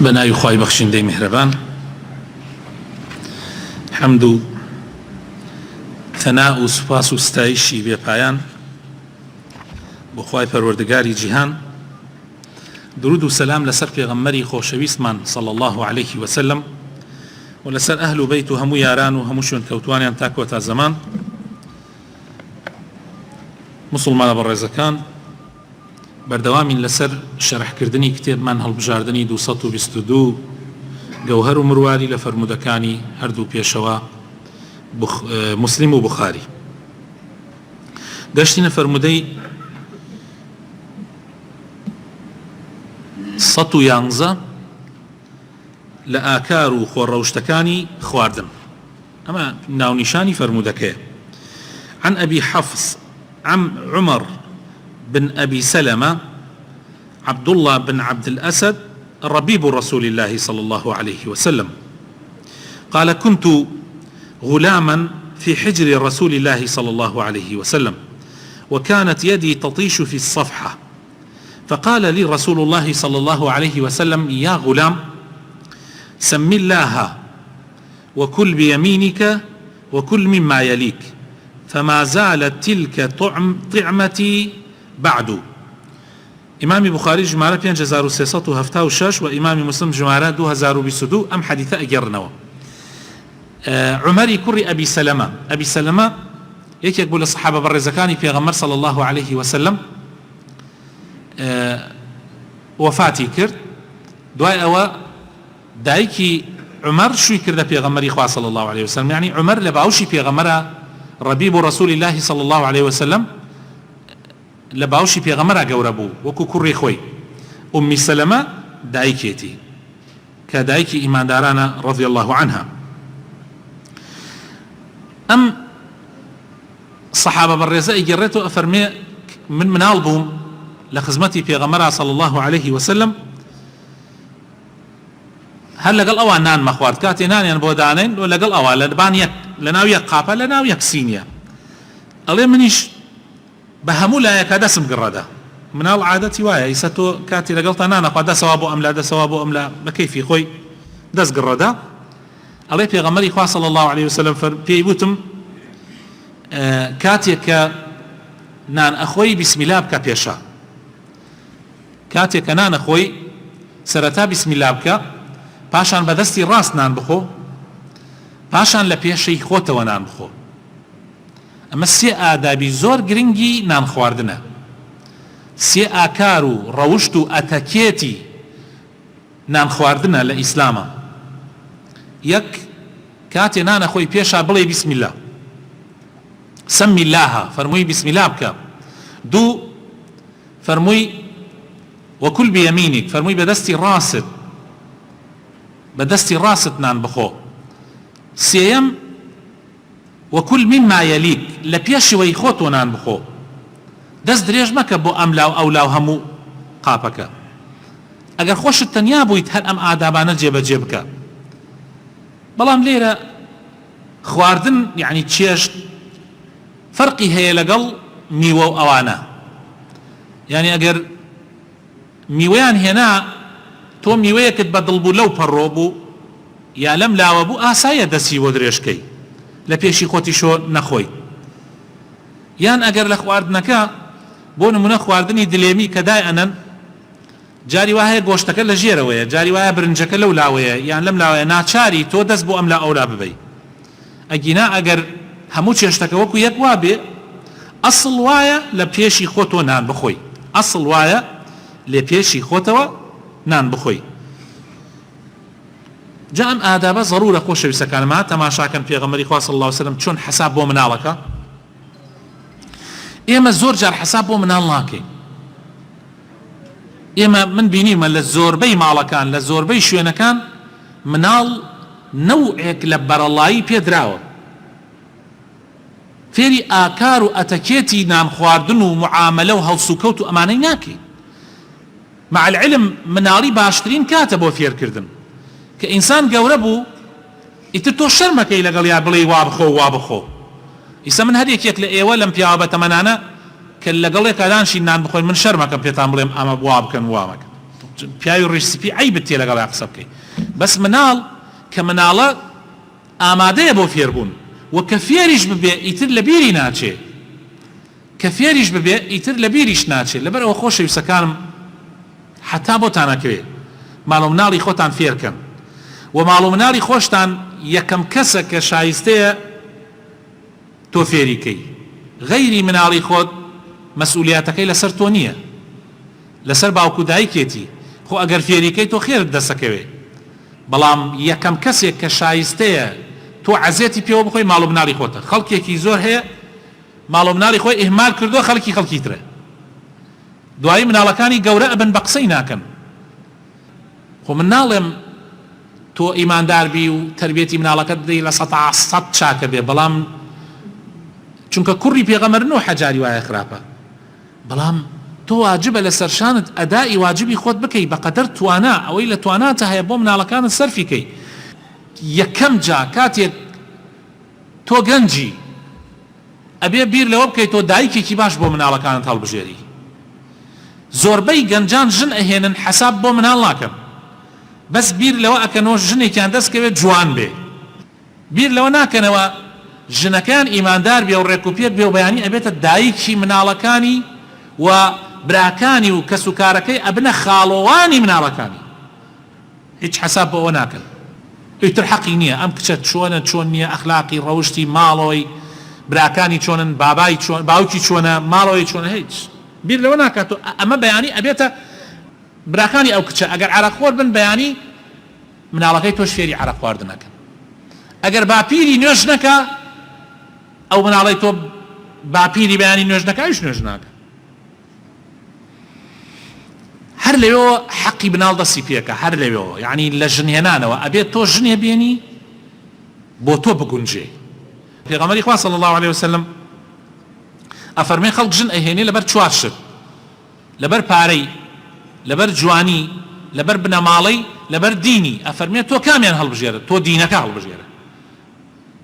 بناوی خوای بەخشندەی میهرەبان حەمد و ثەنا و سوپاس و ستایشی بێپایان بۆ خوای پەروەردگاری جیهان، درود و سەلام لەسەر پێغەمبەری خۆشەویستمان صلی الله عليه وسلم و لەسەر ئەهل و بەیت و هەموو یاران و هەموو شوێن کەوتوانیان تا کۆتا زەمان. مسلمانە بەڕێزەکان، بەردەوامین لەسەر شەرحکردنی کتێبمان هەڵبژاردننی 222 گەوهەر و مرواری لە فەرمودەکانی هەردوو پێشەوە موسلیم و بوخاری. گەشتینە فەرمودەی 111 لە ئاکار و خۆڕەوشتەکانی خواردن. ئەمە ناونیشانی فەرمودەکەیە. عن أبي حفص عمر بن أبي سلمة عبد الله بن عبد الأسد ربيب رسول الله صلى الله عليه وسلم قال: كنت غلاما في حجر رسول الله صلى الله عليه وسلم، وكانت يدي تطيش في الصفحة، فقال لي رسول الله صلى الله عليه وسلم: يا غلام، سم الله وكل بيمينك وكل مما يليك، فما زالت تلك طعمتي بعد. إمام بخاري جمارة 5376 وإمام مسلم جمارة 2022 أم حديثة أجرنوا. عمري كري أبي سلمة. أبي سلمة يكي يقول الصحابة بالرزكاني في غمر صلى الله عليه وسلم وفاتي كرد دواء أو دايكي عمر شو كرد في غمر إخوة صلى الله عليه وسلم، يعني عمر لبعوشي في غمر ربيب رسول الله صلى الله عليه وسلم لباوشی پێغەمبەرە گەورە بوو وەکو کوڕی خۆی. ئومی سەلەمە دایکێتی کە دایکی ئیماندارانە رضی الله عنها. ئەم سەحابە بەڕێزە ئیگەڕێتەوە ئەفەرمێ من مناڵ بووم لە خزمەتی پێغەمبەرە صلی الله عليه وسلم، هەر لەگەڵ ئەوان نان مەخوارد، کاتێ نانیان بۆ دانێن و لەگەڵ ئەوە لە ناو یەک قاپە لە ناو یەک سینیە. ئەڵێ منیش بە هەموو لایەکە دەسم گڕەدا. مناڵ عادەتی وایە ئیسە تۆ کاتی لەگەڵ تا نانەخوا دەسەوا بۆ ئەملا دەسەوا بۆ ئەملا بە کەیفی خۆی دەست گڕەدا. ئەڵێ پێغەمبەری خوا صلی الله عليه وسلم پێی وتم کاتێک کە نان ئەخۆی بیسمیلا بکە پێشە، کاتێک کە نان ئەخۆی سەرەتا بیسمیلا بکە، پاشان بە دەستی ڕاست نان بخۆ، پاشان لە پێشەی خۆتەوە نان بخۆ. ئەمە سێ ئادابی زۆر گرنگی نان خواردنە، سێ ئاکار و ڕەوشت و ئەتەکێتی نان خواردنە لە ئیسلامە. یەک، کاتێ نانە خۆی پێشە بڵێ بیسمیلا، سەمی اللهە، فەرمووی بیسمیلا بکە. دوو، فەرمووی وەکول بیەمینیک، فەرمووی بە دەستی ڕاست نان بخۆ. سێیەم، وكل مما يليك، لە پێشەوەی خۆت نان بخۆ، دەست درێژ مەکە بۆ ئەملاو ئەولاو هەموو قاپەکە. ئەگەر خۆشت تەنیا بوویت هەر ئەم ئادابانە جێبەجێ بکە. بەڵام لێرە خواردن یعنی چێشت فەرقی هەیە لەگەڵ میوە و ئەوانە. یعنی ئەگەر میوەیان هێنا تۆ میوەیەکت بەدڵ بوو لەو پەڕۆ بوو یا لەم لاوە بوو، ئاسایە دەستی بۆ درێژکەی لە پێشی خۆتیشۆ نەخۆی. یان ئەگەر لە خواردنەکە بۆ نمونە خواردنی دلێمی کە دای ئەنەن، جاری وایە گۆشتەکە لە ژێرەوەیە، جاری وایە برنجەکە لەو لاوەیە یان لەم لاوەیە، ناچاری تۆ دەست بۆ ئەم لا ئەولا ببەی. ئەگینا ئەگەر هەموو چێشتەکە وەکو یەک وابێ، ئەسڵ وایە لە پێشی خۆتەوە نان بخۆی، ئەسڵ وایە لێ پێشی خۆتەوە نان بخۆی. جا ئەم ئادابە ضرورە خۆشەویستەکانمە تەماشاکەن پێغەمبەری خوا صلی الله عليه وسلم چۆن حساب بۆ مناڵەکە. ئێمە زۆر جار حساب بۆ مناڵ ناکەین. ئێمە من بینیمە لە زۆربەی ماڵەکان، لە زۆربەی شوێنەکان مناڵ نەوعێک لە بەرەڵایی پێدراوە، فێری ئاکار و ئەتەکێتی نان خواردن و معاملە و هەڵسوکەوت و ئەمانەی ناکەین. مع العلم مناڵی باشترین کاتە بۆ فێرکردن، کە ئینسان گەورە بوو ئیتر تۆ شەرمەکەی لەگەڵ یا بڵێ وا بخۆ وا بخۆ. ئیسا من هەر یەکێک لە ئێوە لەم پیاوە بەتەمەنانە کە لەگەڵ یەکادانشی نان بخۆین من شەرمەکەم پێتان بڵێم ئەمە وا بکەن وا مەکەن. پیاوی ڕیسپی عیبت تێ لەگەڵ قسە بکەی بەس مناڵ کە مناڵە ئامادەیە بۆ فێربوون و کە فێریش ببێ ئیتر لە بیری ناچێ کە فێریش ببێ ئیتر لە بیریش ناچێت لەبەرەوە خۆشەویستەکانم حتا بۆتان نەکەوێت ماڵ و مناڵی خۆتان فێرکەن و ماڵ و مناڵی خۆشتان یەکەم کەسە کە شایستەیە تۆ فێریکەی غەیری مناڵی خۆت مەسئولیاتەکەی لەسەر تۆ نییە لەسەر باوکو دایکێتی خۆ ئەگەر فێریکەی تۆ خێرت دەسەکەوێ بەڵام یەکەم کەسێک کە شایستەیە تۆ عەزێتی پێوە بخۆی ماڵ و مناڵی خۆتە خەڵکێکی زۆر هەیە ماڵ و مناڵی خۆی ئیهمال کردووە خەڵکی ترە دوایی مناڵەکانی گەورە ئەبن بە قسەی ناکەن خۆ من ناڵێم تۆ ئیماندار بی و تربیەتی مناڵەکەت بدەی لە 100 چاکە بێ بەڵام چونکە کوڕی پێغەمبەر نوح حەجاری وایە خراپە بەڵام تۆ واجبە لەسەر شانت ئەدای واجبی خۆت بکەی بەقەدەر توانا ئەوەی لە تواناتە هەیە بۆ مناڵەکانت سەرفی کەی یەکەم جا کاتێک تۆ گەنجی ئەبێ بیر لەوە بکەیت تۆ دایکێکی باش بۆ مناڵەکانت هەڵبژێری زۆربەی گەنجان ژن ئەهێنن حەساب بۆ مناڵ ناکەن بەس بیر لەوە ئەکەنەوە ژنێکیان دەستکەوێت جوان بێ بیر لەوە ناکەنەوە ژنەکان ئیماندار بێ و ڕێکوپێک بێ و بەیانی ئەبێتە دایکی مناڵەکانی و براکانی و کەسوکارەکەی ئەبنە خاڵۆوانی مناڵەکانی هیچ حەساب بۆ ئەوە ناکەن ئیتر حەقی نییە ئەم کچە چۆنە چۆن نییە ئەخلاقی ڕەوشتی ماڵەوەی براکانی چۆنن بابای چۆن باوکی چۆنە ماڵەوەی چۆنە هیچ بیر لەوە ناکات و ئەمە بەیانی ئەبێتە براکانی ئەو کچە ئەگەر عەرەقخۆر بن بەیانی مناڵەکەی تۆش فێری عەرەق خواردنەکەن ئەگەر باپیری نوێژ نەکا ئەو مناڵەی تۆ باپیری بەیانی نوێژ نەکا هیچ نوێژ ناکە هەر لەوێەوە حەقی بناڵ دەستی پێکە هەر لەوێەوە یعنی لە ژنهێنانەوە ئەبێت تۆ ژنێ بێنی بۆ تۆ بگونجێ پێغەمبەری خوا صلی الله عليه وسلم ئەفەرمێ خەڵک ژن ئەهێنێ لەبەر 4 شت لەبەر پارەی لەبەر جوانی لەبەر بنەماڵەی لەبەر دینی ئەفەرمێ تۆ کامیان هەڵبژێرە تۆ دینەکە هەڵبژێرە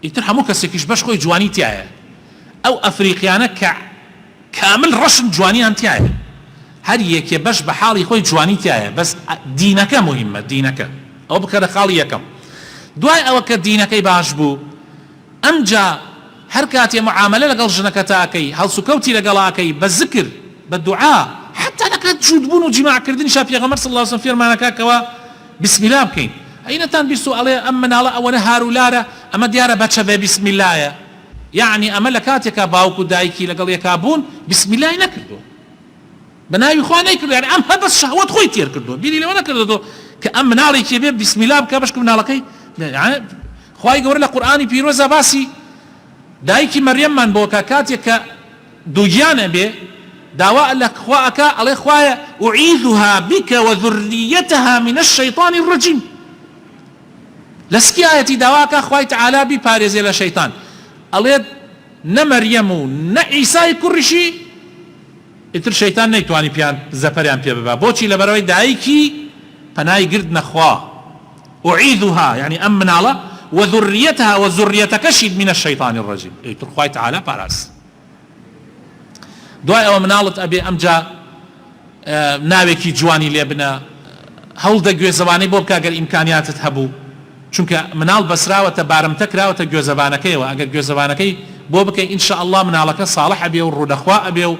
ئیتر هەموو کەسێکیش بەش خۆی جوانی تایە ئەو ئەفریقیانە کە کامل ڕەشن جوانیان تایە هەر یەکێ بەش بە حاڵی خۆی جوانی تایە بەس دینەکە مهمە دینەکە ئەو بکە لە خاڵی یەکەم دوای ئەوە کە دینەکەی باش بوو ئەمجا هەر کاتێ معاملە لەگەڵ ژنەکە تاکەی هەڵسوکەوتی لەگەڵاکەی بە ذکر بە دوعا حتا نەکات جوودبوون و جیماعکردنی شا پێغەمبەر صلی الله عليه وسلم فێرمانەکەکەوە بسم الله بکەین ئەینەتان بیست و ئەڵێ ئەم مناڵە ئەوەنە هارولارە ئەمە دیارە بەچە بێ بسم اللهە یعنی ئەمە لە کاتێکا باوک و دایکی لەگەڵ یەکا بوون بسم الله نەکردو بەناوی خوا نەیکردو یعنی ئەم هەبەس شەهوەت خۆی تێر کردو بیری لەوە نەکردو کە ئەم مناڵێکی بێ بسم الله بکە بەشکە مناڵەکەی خوای گەورە لە قورئانی پیرۆزە باسی دایکی مەریەممان بۆ کە کاتێک کە دووگیانە بێ داوا لە خواکە ئەڵێ خوایە ئوعیذها بک وذریتها من الشیطان الرجیم لەسکی ئاەتی داواکە خوای تەعالا بیپارێزێ لە شەیطان ئەڵێ نە مەریەم و نە عیسای کوڕیشی ئیتر شەیطان نەیتوانی پیان زەپەریان پێ ببا بۆچی لەبەرەوەی دایکی پەنای گرت نەخوا ئوعیذها یعنی ئەم مناڵە وذريتها وذريتكشد من الشيطان الرجيم ئیتر خوای تەعالا پاراست دوای ئەوە مناڵت ئەبێ ئەمجا ناوێکی جوانی لێ بنە هەوڵدە گوێزەوانەی بۆ بکە ئەگەر ئیمکانیاتت هەبوو چونکە مناڵ بەسراوەتە بارمتە کراوەتە گوێزەوانەکەیەوە ئەگەر گوێزەوانەکەی بۆ بکەی ئینشاء الله مناڵەکە ساڵح ئەبێ و ڕوودەخوا ئەبێ و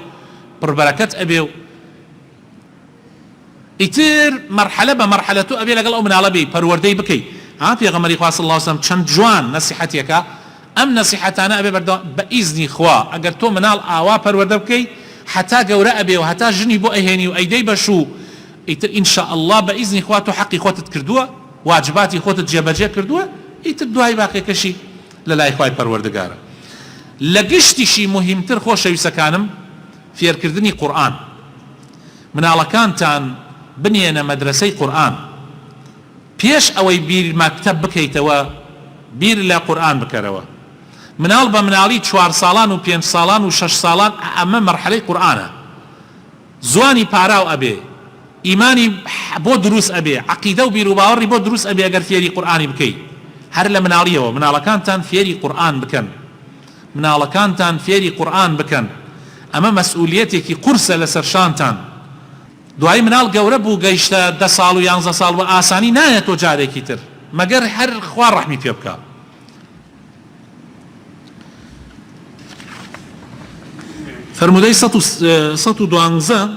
پڕبەرەکەت ئەبێ و ئیتر مەرحەلە بە مەرحەلەتو ئەبێ لەگەڵ ئەو مناڵە بێ پەروەردەی بکەی پێغەمبەری خوا صلی الله عليه وسلم چەند جوان نەسیحەتێکە ئەم نەسیحەتانە ئەبێ بەردەوام بە ئیزنی خوا ئەگەر تۆ مناڵ ئاوا پەروەردە بکەی حتا گەورە ئەبێ و هەتا ژنی بۆ ئەهێنی و ئەیدەی بەشوو ئیتر ئینشاء الله بە ئیزنی خوا تۆ حەقی خۆتت کردووە واجباتی خۆتت جێبەجێ کردووە ئیتر دوای باقیەکەشی لە لای خوای پەروەردگارە لە گشتیشی مهمتر خۆشەویستەکانم فێرکردنی قورئان مناڵەکانتان بنێنە مەدرسەی قورئان پێش ئەوەی بیر مەکتەب بکەیتەوە بیر لە قورئان بکەرەوە مناڵ بە مناڵی 4 ساڵان و 5 ساڵان و 6 ساڵان ئەمە مەرحەلەی قورئانە زوانی پاراو ئەبێ ئیمانی بۆ دروست ئەبێ عەقیدە و بیر و باوەڕی بۆ دروست ئەبێ ئەگەر فێری قورئانی بکەی هەر لە مناڵیەوە مناڵەکانتان فێری قورئان بکەن مناڵەکانتان فێری قورئان بکەن ئەمە مەسئولیەتێکی قورسە لەسەر شانتان دوای مناڵ گەورە بوو گەیشتە 10 ساڵ و 11 ساڵ بە ئاسانی نایەتەوە جارێکی تر مەگەر هەر خوا ڕەحمی پێ بکە. فرمودەی 112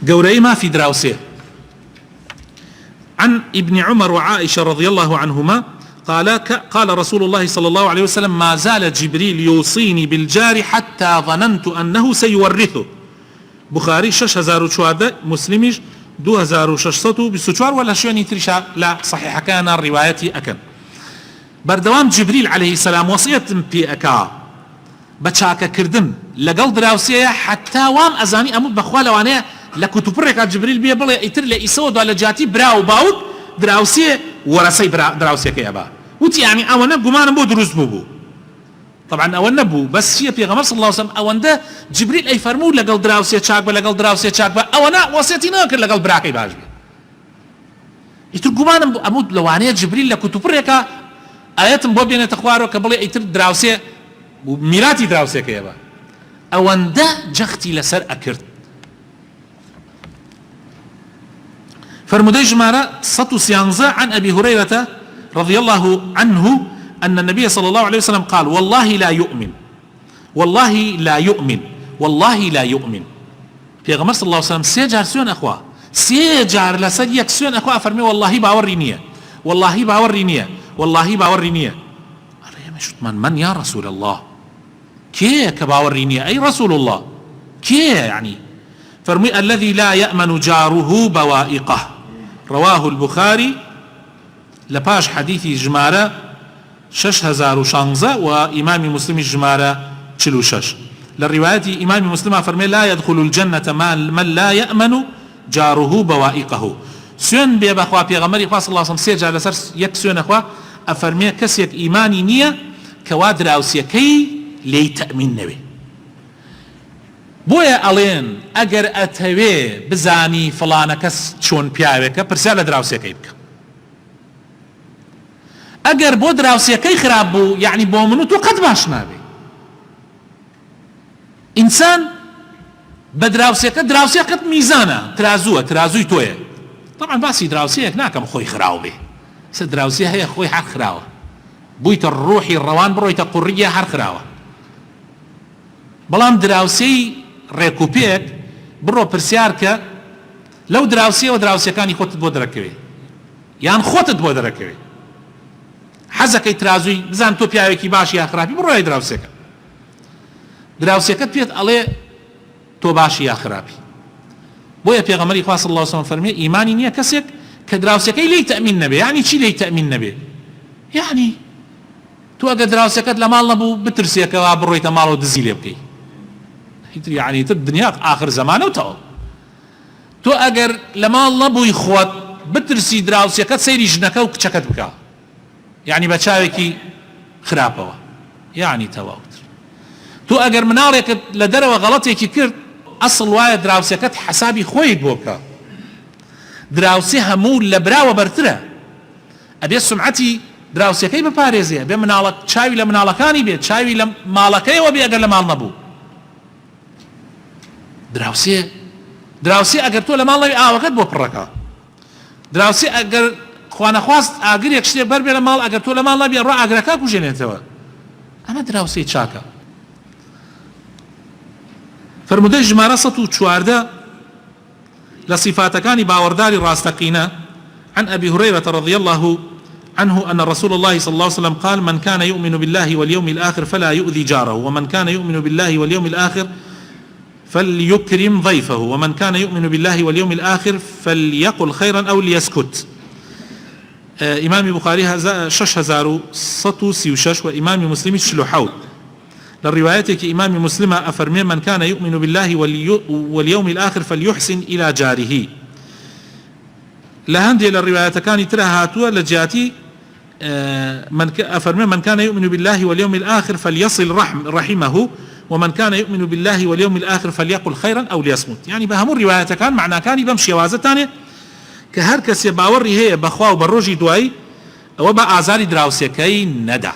گەورەی مافی دراوسێ. عن ابن عمر وعائشة رضي الله عنهما قال رسول الله صلى الله عليه وسلم ما زال جبريل يوصيني بالجار حتى ظننت أنه سيورثه. بخاري 6014 مسلمش 2624 ولا شويني تريشا لا صحيح كان الرواية أكن. بردوام جبريل عليه السلام وصية في أكا بچاكا كردن لقل دراوسية حتى وام أزاني أمود بخوالا وانيا لكتب ركا جبريل بيه بلا يتر لإسود على جاتي براو باود دراوسية ورسي دراوسية كيابا وتي يعني أولا قمان بو دروز بو طبعا أولا بو بس هي بيغمر صلى الله عليه وسلم أولا جبريل أي فرمود لقل دراوسية شاكبا لقل دراوسية شاكبا أولا وصيتي ناكر لقل براكي باجبي يتر قمان أمود لوانيا جبريل لكتب ركا آياتم بو بينا تخوارو كبلي ايتر دراوسي ميراتي دراوسي كيبا اوان دا جختي لسر اكرت. فرمودي جمارة 113 عن ابي هريرة رضي الله عنه ان النبي صلى الله عليه وسلم قال والله لا يؤمن والله لا يؤمن والله لا يؤمن. في غمر صلى الله عليه وسلم سيجار سيون اخوا سيجار لسر يكسيون اخوا فرمي والله باوري نية والله باوري نية والله باوري نية. من يا رسول الله كي كباوري نية أي رسول الله كي يعني فرمي الذي لا يأمن جاره بوائقه. رواه البخاري لباش حديثي جمارة 6016 وإمام مسلم جمارة 46. للرواية إمام مسلم فرمي لا يدخل الجنة من لا يأمن جاره بوائقه. سيون بيبا أخوة بيغمري صلى الله عليه وسلم سيجا لسر يك سيون أخوة أفرمي كسيك إيماني نية كوادر أو سيكي لي تأمين نبي بويا ألين أجر أتوي بزاني فلانة كس شون بياوكا برسالة دراوسيكي بك أجر بو دراوسيكي خرابو يعني بو منو تو قد باش نابي إنسان بدراوسيكا دراوسيكا ميزانة ترازوي تويه طبعا باسي دراوسيك ناكم خوي خراو به سدراوسيه هي خوي حق خراوه بويت الروحي الروان برويت قرية حق خراوه بلام دراوسي ريكوبيك برو برسياركا لو دراوسي ودراوسي كان يخوت بو دركوي يعني خوت بو دركوي حزكي ترازوي بزان تو بياوكي باشي يا خرابي برو اي دراوسيكا بيت عليه تو باشي يا خرابي بويا بيغمري صلى الله عليه وسلم فرمي إيماني نية كسيك كدراوسيكي لي تأمين نبي يعني چي لي تأمين نبي يعني تو اگر دراوسيكت لمال نبو بترسيكا وابرويت مالو دزيلي بكي يعني تب دنياك آخر زمانه وتو تو اگر لمال نبو يخوت بترسي دراوسيكت سيري جنكا وكچكت بكا يعني بچاوكي خرابوا يعني تواوتر تو اگر منارك لدروا غلطيكي كرت اصل وايا دراوسيكت حسابي خويت بوكا دراوسي همو لبراوة برترة ابي سمعتي دراوسيكي بباريزي ابي منالك چاوي لمنالكاني بي چاوي لمالكي وبي اگر لمال نبو دراوسي اگر تو لمال نبي وقت بو بركا دراوسي اگر خوانا خواست اگر يكشتي بربي لمال اگر تو لمال نبي رو اگركا كوجينيتوا اما دراوسي چاكا فرمودي جمارة 114 لصفات كان باورداري راستقينا. عن أبي هريرة رضي الله عنه أن رسول الله صلى الله عليه وسلم قال من كان يؤمن بالله واليوم الآخر فلا يؤذي جاره ومن كان يؤمن بالله واليوم الآخر فليكرم ضيفه ومن كان يؤمن بالله واليوم الآخر فليقل خيرا أو ليسكت. إمام بخاري 6136 وإمام مسلم 67. للروايات إمام مسلم أفرمي من كان يؤمن بالله واليوم الآخر فليحسن إلى جاره. لهندي للروايات كان ترى هاتوا لجاتي أفرمي من كان يؤمن بالله واليوم الآخر فليصل رحمه ومن كان يؤمن بالله واليوم الآخر فليقل خيرا أو ليصمت. يعني بهم الروايات كان معنى كان بمشي وازتاني كهركس باوري هي بخوا وبروجي دواي وبا أعزاري دراوسيكي ندع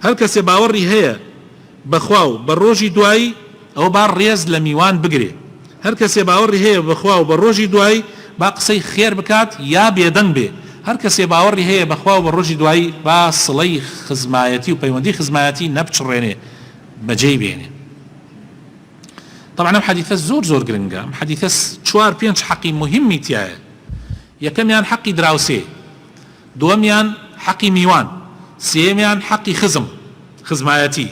هر کسی باوری هەیە بەخوا و بە ڕۆژی دوایی ئەو با ڕێز لە میوان بگرێ هەر کەسێ باوەڕی هەیە بەخوا و بە ڕۆژی دوایی با قسەی خێر بکات یا بێدەنگ بێ هەر کەسێ باوەڕی هەیە بەخوا و بە ڕۆژی دوایی با سڵەی خزمایەتی و پەیوەندی خزمایەتی نەبچڕێنێ بەجێی بێنێ. طبعا ئەم حەدیثە زۆر گرنگە. ئەم حەدیثە 4-5 حەقی مهمی تایە. یەکەمیان حەقی دراوسێ، دووەمیان حەقی میوان، سێمیان حەقی خزمایەتی،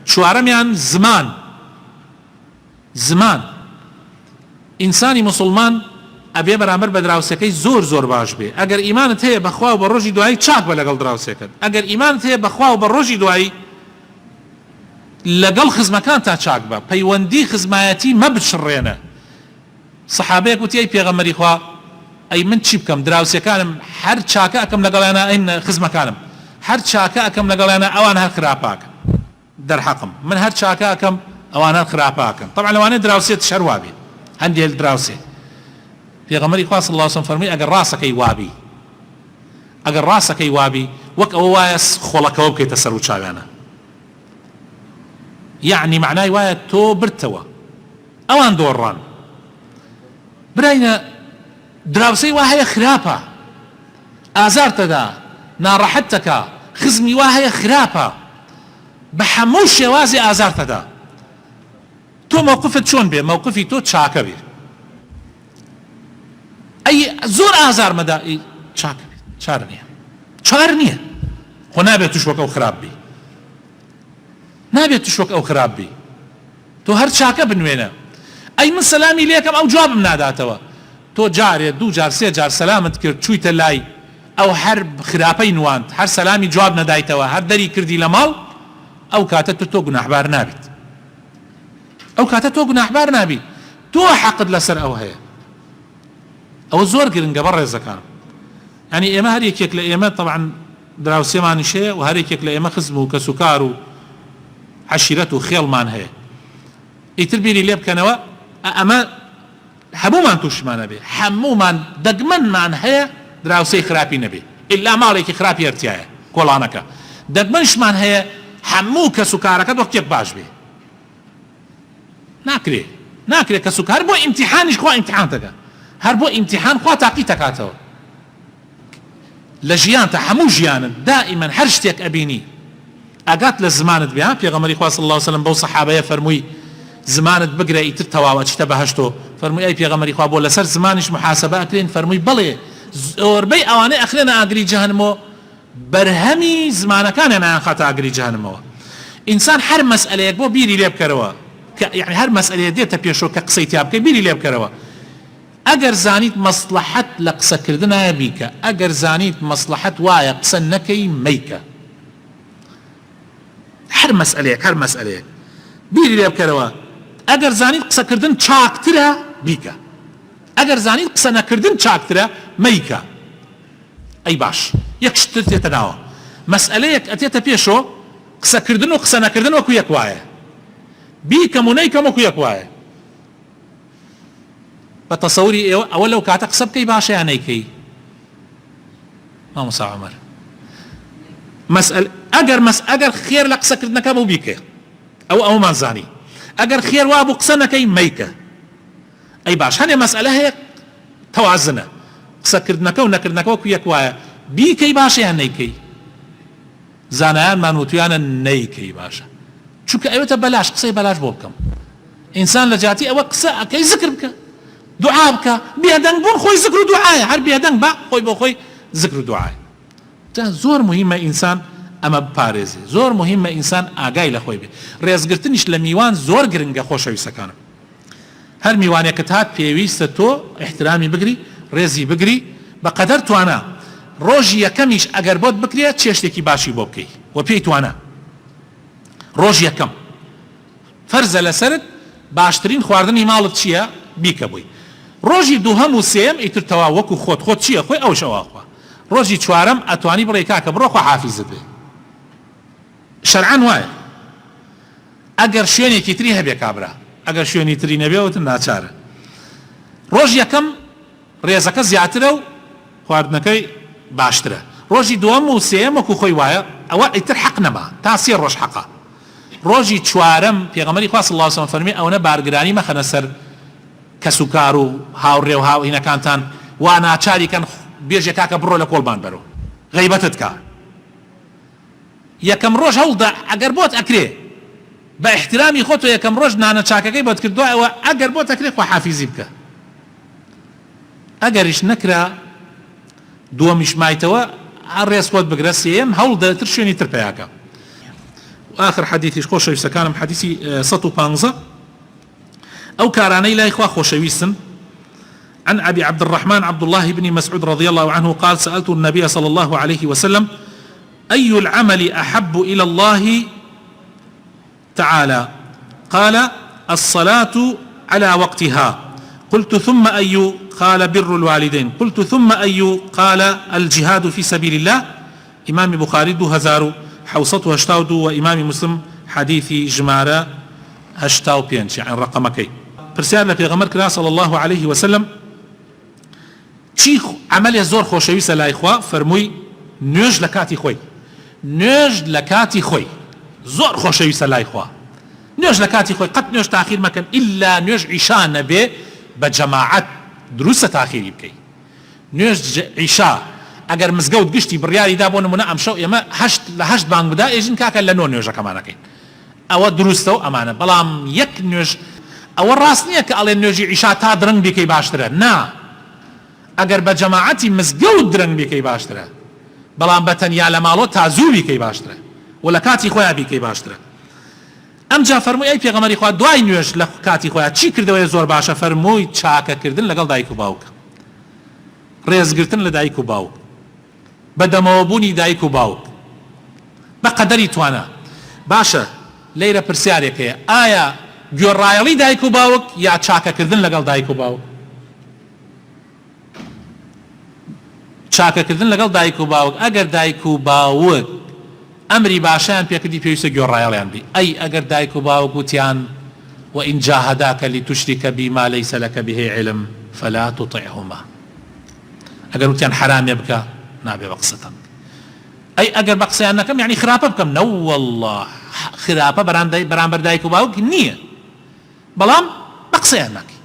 چوارەمیان زمان. ئینسانی موسڵمان ئەبێ بەرامبەر بە دراوسەکەی زۆر باش بێ. ئەگەر ئیمانت هەیە بەخوا و بە ڕۆژی دوایی چاک بە لەگەڵ دراوسەکەت، ئەگەر ئیمانت هەیە بەخوا و بە ڕۆژی دوایی لەگەڵ خزمەکان تا چاک بە، پەیوەندی خزمایەتی مەبچڕێنە. سەحابەیەک وتی ئەی پێغەمبەری خوا ئەی من چی بکەم دراوسەکانم هەر چاکە ئەکەم لەگەڵیانە ئەین خزمەکانم هەر چاکە ئەکەم لەگەڵیانە ئەوان هەر خراپاکەن دەرحەقم من هەر چاکە ئەکەم ئەوان هەر خراپاکەن. طبعا لەوانەیە دراوسێت شەروا بێ هەندێک دراوسێ. پێغەمبەری خوا صلی الله علیه وسلم فەرمووی ئەگەر ڕاستەکەی وابی وەک ئەوە وایە خۆڵەکەوە بکەیتە سەر و چاویانە، یعنی معنای وایە تۆ برتەوە ئەوان دۆڕان. براینە دراوسەی وا هەیە خراپە، ئازار تەدا، ناڕەحەت تەکا، خزمی وا هەیە خراپە، بە هەموو شێوازی ئازار تەدا. تۆ مووقفت چۆن بێ؟ مووقفی تۆ چاکە بێ. ئەی زۆر ئازار مەدا چاکە بێ، چار نییە خۆ نابێت توش وەک ئەو خراپ بی، نابێت توش وەک ئەو خراپ بی. تۆ هەر چاکە بنوێنە. ئەی من سەلامی لێکم ئەو جوابم ناداتەوە، تۆ جارێ دوو جار سێ جار سەلامت کرد چوویتە لای ئەو هەر خراپەی نواند هەر سەلامی جواب نەدایتەوە هەر دەری کردی لە ماڵ، ئەو کاتە تۆ گوناحبار نابیت، ئەو کاتە تۆ گوناحبار نابیت، تۆ حەقت لەسەر ئەو هەیە. ئەوە زۆر گرنگە بە ڕێزەکانم. ینی ئێمە هەر یەکێک لە ئێمە طبعا دراوسێمانیش هەیە و هەر یەکێک لە ئێمە خزم و کەس و کار و عەشیرەت و خێڵمان هەیە. ئیتر بیری لێ بکەنەوە ئەمە هەموومان تووشمانە بێ، هەموومان دەگمەنمان هەیە دراوسەی خراپی نەبێ ئیلا ماڵێکی خراپی هەرتیایە کۆڵانەکە، دەگمەنشمان هەیە هەموو کەس و کارەکەت وەک یەک باش بێ. ناکرێ کەس و کار بۆ ئیمتیحانیش خوا ئیمتیحان دەکات، هەر بۆ ئیمتیحان خوا تاقی دەکاتەوە. لە ژیان تا هەموو ژیانت دائیمەن هەر شتێک ئەبینی ئەگات لە زمانت بێ. پێغەمبەری خوا صلی الله علیه وسلم بەو سەحابەیە فەرمووی زمانت بگرە ئیتر تەواوە چتە بەهەشتۆ. فەرمووی ئەی پێغەمبەری خوا بۆ لەسەر زمانیش محاسەبە ئەکرێن؟ فەرمووی بەڵێ زۆربەی ئەوانەی ئەخرێنە ئاگری جەهەنەمەوە بەرهەمی زمانەکانیان ئەیان خاتە ئاگری جەهەنەمەوە. ئینسان هەر مەسئلەیەک بۆ بیری لێ بکەرەوە کە یعنی هەر مەسئلەیە دێتە پێشەوە کە قسەی تیا بکەی بیری لێ بکەرەوە. ئەگەر زانیت مەسلەحەت لە قسەکردنایە بیکە، ئەگەر زانیت مەسلەحەت وایە قسە نەکەی مەیکە. هەر مەسئلەیەک بیری لێ بکەرەوە. ئەگەر زانیت قسەکردن چاکترە بیکە، ئەگەر زانیت قسە نەکردن چاکترە مەیکە. ئەی باش یەک شتر تێتە ناوە، مەسئلەیەک ئەتێتە پێشۆ قسەکردن و قسە نەکردن وەکو یەک وایە، بیکەم و نەیکەم وەکو یەک وایە. بە تەسەوری ئێوە ئەوە لەو کاتە قسە بکەی باشە یان نەیکەی؟ مامۆستا عومەر ئەگەر خێر لە قسەکردنەکە بۆ بیکە ئەومان زانی، ئەگەر خێر وا بوو قسە نەکەی مەیکە. ئەی باش هەنێ مەسئلە هەیە تەوازنە، قسەکردنەکە و نەکردنەکە وەکو یەک وایە، بیکەی باشە یان نەیکەی؟ زانایانمان وتویانە نەیکەی باشە، چونکە ئەوێتە بەلاش قسەی بەلاش بۆ بکەم. ئینسان لە جاتی ئەوە قسە ئەکەی زکر بکە، دوعا بکە، بێدەنگ بوون خۆی زکر و دوعایە، هەر بێدەنگ بە خۆی بۆ خۆی زکر و دوعایە. زۆر مهمە ئینسان ئەمە بپارێزێ، زۆر مهمە ئینسان ئاگای لە خۆی بێ. ڕێزگرتنیش لە میوان زۆر گرنگە خۆشەویستەکانم. هەر میوانێکت هات پێویستە تۆ احترامی بگری، ڕێزی بگری بەقەدەر توانە. ڕۆژی یەکەمیش ئەگەر بۆت بکرێت چێشتێکی باشی بۆ بکەی و پێی توانە. ڕۆژ یەکەم فەرزە لەسەرت باشترین خواردنی ماڵت چییە بیکە بووی. ڕۆژی دووهەم و سێم ئیتر تەوا وەکو خۆت چییە خۆی ئەوش ئەوەخوا. ڕۆژی چوارەم ئەتوانی بڕێ کاکە بڕۆ خوا حافیزت بێ. شەرعەن وایە ئەگەر شوێنێکی تری هەبێ کابرا، ئەگەر شوێنی تری نەبێوتن ناچارە. ڕۆژ یەکەم ڕێزەکە زیاترە و خواردنەکەی باشترە. ڕۆژی دووەم و سێم وەکو خۆی وایە ئەوە ئیتر حەق نەما تا سێ ڕۆژ حەقە. ڕۆژی چوارەم پێغەمبەری خوا صلی الله علیه و سلم فەرمی ئەوەنە بارگرانی مەخەنە سەر کەس و کار و هاوڕێ و هاوهینەکانتان وا ناچاریکەن بێژێ کاکە بڕۆ لە کۆڵبان بەرەوە غەیبەتت کە یەکەم ڕۆژ هەوڵدا ئەگەر بۆت ئەکرێ بە احترامی خۆت و یەکەم ڕۆژ نانەچاکەکەی بۆت کردووە ئەوە ئەگەر بۆت ئەکرێ خواحافیزی بکە ئەگەریش نەکرا دووەمیش مایتەوە ڕێز خۆت بگرە سێم هەوڵ دەتر شوێنی تر پێیاکە آخر حديثي خۆشەویستەکانم حديثي 115 أو كاراني لا إخوة خۆشەویستن عن أبي عبد الرحمن عبد الله بن مسعود رضي الله عنه قال سألت النبي صلى الله عليه وسلم أي العمل أحب إلى الله تعالى قال الصلاة على وقتها قلت ثم أي قال بر الوالدين قلت ثم أي قال الجهاد في سبيل الله إمام بخاري 2782 وإمام مسلم حديثي جمارة 85 يعني رقمكي پرسیار لە پێغەمبەر کرا صلی الله عليه وسلم چی عملی زۆر خۆشەویستە لای خوا فەرمووی نوێژ لە کاتی خۆی نوێژ لە کاتی خۆی زۆر خۆشەویستە لای خوا نوێژ لە کاتی خۆی قەت نوێژ تاخیر مەکەن ئیلا نوێژ عیشا نەبێ بە جەماعەت دروستە تاخیری بکەی نوێژ عیشا ئەگەر مزگەوت گشتی بڕیاری دا بۆ نمونە ئەمشەو ئێمە لە 8 بانگ بدا ئێژین کاکە لە 9 نوێژەکەمانەکەین ئەوە دروستە و ئەمانە بەڵام یەک نوێژ ئەوە ڕاست نییە کە ئەڵێ نوێژی عیشا تا درەنگ بکەی باشترە نا ئەگەر بە جەماعەتی مزگەوت درەنگ بکەی باشترە بەڵام بە تەنیا لە ماڵۆ تا زوو بکەی باشترە و لە کاتی خۆیان بکەی باشترە ئەمجا فەرمووی ئەی پێغەمبەری خوا دوای نوێژ لە کاتی خۆیان چی کردەوەی زۆر باشە فەرمووی چاکەکردن لەگەڵ دایک و باوک ڕێزگرتن لە دایک و باوک بەدەمەوەبوونی دایک و باوک بە قەدەری توانە باشە لەیرە پرسیارێک هەیە ئایا گوێڕایەڵی دایک و باوک یا چاکەکردن لەگەڵ دایک و باوک چاکەکردن لەگەڵ دایک و باوک ئەگەر دایک و باوک ئەمری باشیان پێکردی پێویستە گوێڕایەڵیان بی ئەی ئەگەر دایک و باوک وتیان وإن جاهداك لتشرك بما ليس لك به علم فلا تطعهما ئەگەر وتیان حرامێ بکە نابێ بە قسەتەن ئەی ئەگەر بە قسەیان نەکەم یعنی خراپە بکەم نە والله خراپە بەرامبەر دایک و باوک نییە بەڵام بە قسەیان ناکەی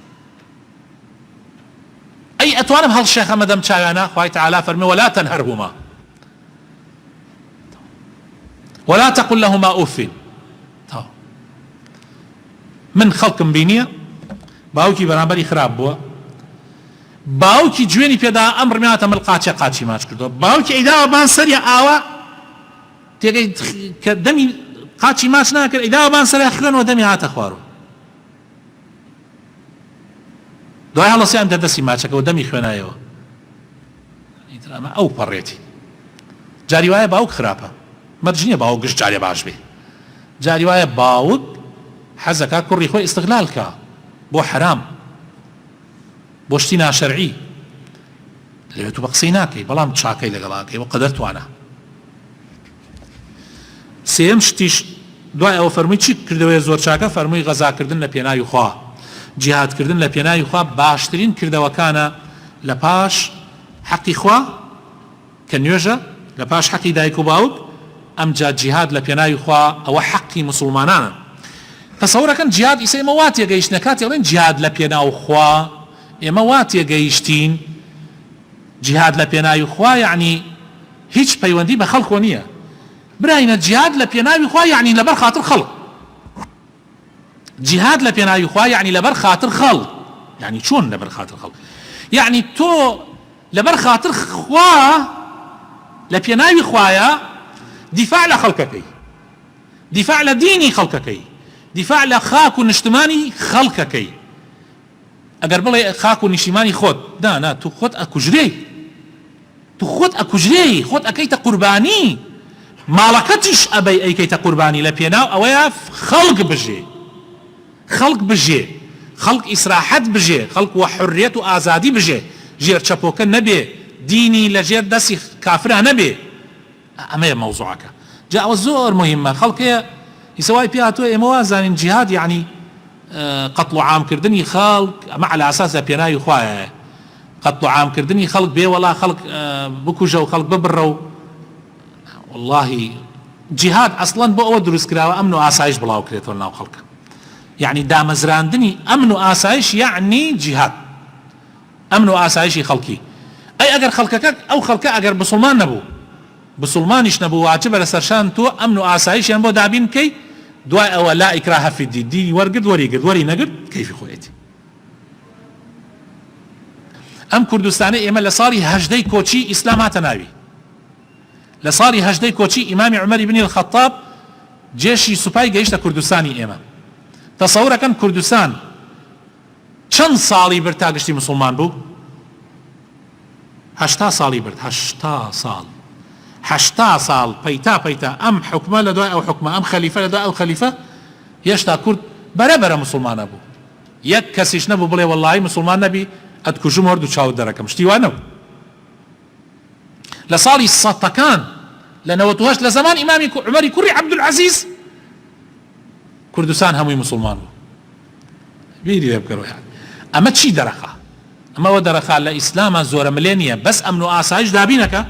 ئەی ئەتوانم هەڵشێخەمە دەم چاوانە خوای تەعالا فەرمێ ولا تنهرهما ولا تقل لهما أف من خەڵکم بینیە باوکی بەرامبەری خراپ بووە باوکی جوێنی پێدا ئەم ڕمێناتە مڵقاچێ قاچی ماچ کردووە باوکی ئەیداوە بان سەریە ئاوە تێگەی کە دەمی قاچی ماچ ناکرد ئەیداوە بان سەریە خوێنەوە دەمی هاتە خوارەوە دوای هەڵەسیان دەدەستی ماچەکەەوە دەمی خوێنایەوە ئەو پەڕێتی جاری وایە باوک خراپە مەرج نییە باوک گشت جارێ باش بێ جاری وایە باوک حەزەکە کوڕی خۆی ئیستیغلال کە بۆ حرام بۆ شتی ناشەرعی لەوێ تو بە قسەی ناکەی بەڵام چاکەی لەگەڵاکەی و قەدەر توانە سێم شتیش دوای ئەوە فەرمووی چی کردەوەی زۆر چاکە فەرمووی غەزاکردن لە پێناوی خوا جیهادکردن لە پێناوی خوا باشترین کردەوەکانە لە پاش حەقی خوا کە نوێژە لە پاش حەقی دایک و باوک ئەمجا جیهاد لە پێناوی خوا ئەوە حەقی مسلمانانە تەسەوڕەکەن جیهاد ئیسە ئێمە وا تێگەیشتنە کاتی ئەڵێن جیهاد لە پێناو خوا ئێمە وا تێگەیشتین جیهاد لە پێناوی خوا یعنی هیچ پەیوەندی بە خەڵکۆ نییە براینە جیهاد لە پێناوی خوا یعنی لەبەر خاتر خەڵک جیهاد لە پێناوی خوا یعنی لەبەر خاتر خەڵک یعنی چۆن لەبەر خاتر خەڵک یعنی تۆ لەبەر خاتر خوا لە پێناوی خوایە دیفاع لە خەڵکەکەی دیفاع لە دینی خەڵکەکەی دیفاع لە خاک و نیشتمانی خەڵکەکەی ئەگەر بڵێ خاک و نیشیمانی خۆت نا تو خۆت ئەکوژرەی تو خۆت ئەکوژرەی خۆت ئەکەیتە قوربانی ماڵەکەتیش ئەبەی ئەیکەیتە قوربانی لە پێناو ئەوەیە خەڵک بژێ خەڵک بژێ خەڵک ئیسراحەت بژێ خەڵک وە حورریەت و ئازادی بژێ ژێر چەپۆکە نەبێ دینی لە ژێر دەستی کافرە نەبێ ئەمەیە مەوزوعەکە جا ئەوە زۆر مهمە خەڵکەیە ئیسەوای پێ هاتووە ئێمە وازانین جیهاد یعنی قەتڵ و عامکردنی خەڵک ئەمە عەلە ئاساس لە پێناوی خوایە قەتڵ و عامکردنی خەڵک بێ وەڵا خەڵک بکوژە و خەڵک ببڕە و واللهی جهاد اصلا بۆ ئەوە دروست کراوە ئەمن و ئاسایش بڵاو کرێتەوە ناو خەڵکە، یعنی دامەزراندنی ئەمن و ئاسایش یعنی جهاد، ئەمن و ئاسایشی خەڵکی. ئەی ئەگەر خەڵکەکە ئەو خەڵکە ئەگەر بسڵمان نەبوو، بسڵمانیش نەبوو، واجبە لەسەرشان تۆ ئەمن و ئاسایشیان بۆ دابین بکەی، دوای ئەوە لا ئیکراهە فی الدین، دینی وەرگرت وەریگرت، وەری نەگرت کەیفی خۆیەتی. ئەم کوردستانە ئێمە لە ساڵی هەژدەی کۆچی ئیسلام هاتە ناوی، لە ساڵی هەژدەی کۆچی ئیمامی عومەری بنی الخەتاب جێشی سوپای گەیشتە کوردستانی ئێمە. تەسەوورەکەن کوردستان چەند ساڵی برد تا گشتی مسلمان بوو؟ 80 ساڵی برد، 80 ساڵ، 80 ساڵ پەیتا پەیتا ئەم حکومە لە دوای ئەو حکومە، ئەم خەلیفە لە دوای ئەو خەلیفە، هێشتا کورد بەرەبەرە مسلمانە بوو. یەک کەسیش نەبوو بڵێ وەڵڵاهی مسلمان نەبی ئەتکوژم هەردوو چاوت دەرەکەم، شتی وانە بوو. لە ساڵی سەدەکان لە 98 لە زەمان ئیمامی عومەری کوڕی عەبدولعەزیز کوردستان هەمووی مسلمان بوو. بیری لێ بکەرەوە. ئەمە چی دەرەخا؟ ئەمەوە دەرەخا لە ئیسلامە زۆرە ملێ نییە، بەس ئەمن و ئاسایش دابینەکە.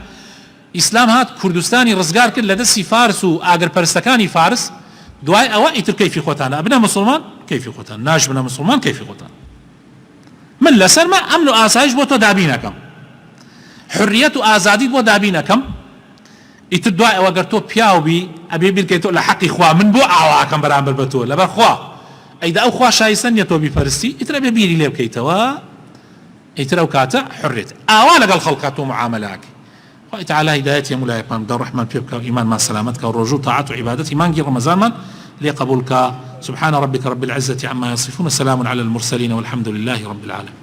ئیسلام هات کوردستانی ڕزگار کرد لە دەستی فارس و ئاگرپەرستەکانی فارس، دوای ئەوە ئیتر کەیفی خۆتانە، ئەبنە مسلمان کەیفی خۆتان، ناش بنە مسلمان کەیفی خۆتان. من لەسەرمە ئەمن و ئاسایش بۆ تۆ دابینەکەم، حریەت و ئازادیت بۆ دابینەکەم، ئیتر دوای ئەوە گەر تۆ پیاوبی ئەبێ بیرکەیتەوە لە حەقی خوا، من بۆ ئاواکەم بەرامبەر بە تۆ لەبەر خوا، ئەیدا ئەو خوا شایستە نیە تۆ بیپەرستی، ئیتر ئەبێ بیری لێ بکەیتەوە، ئیتر ئەو کاتە حریەت ئاوا لەگەڵ خەڵکا تۆ معامەلاکەی. خوای تعالی هیدایەتی هەموو لایەکمان بدە، ڕەحمان پێ بکە، ئیمانمان سەلامەت کە، ڕۆژوو تاعەت و عیبادەتی مانگی ڕەمەزانمان لێ قبول کە. سبحان ربك رب العزة عما يصفون، سلام على المرسلين والحمد لله رب العالمين.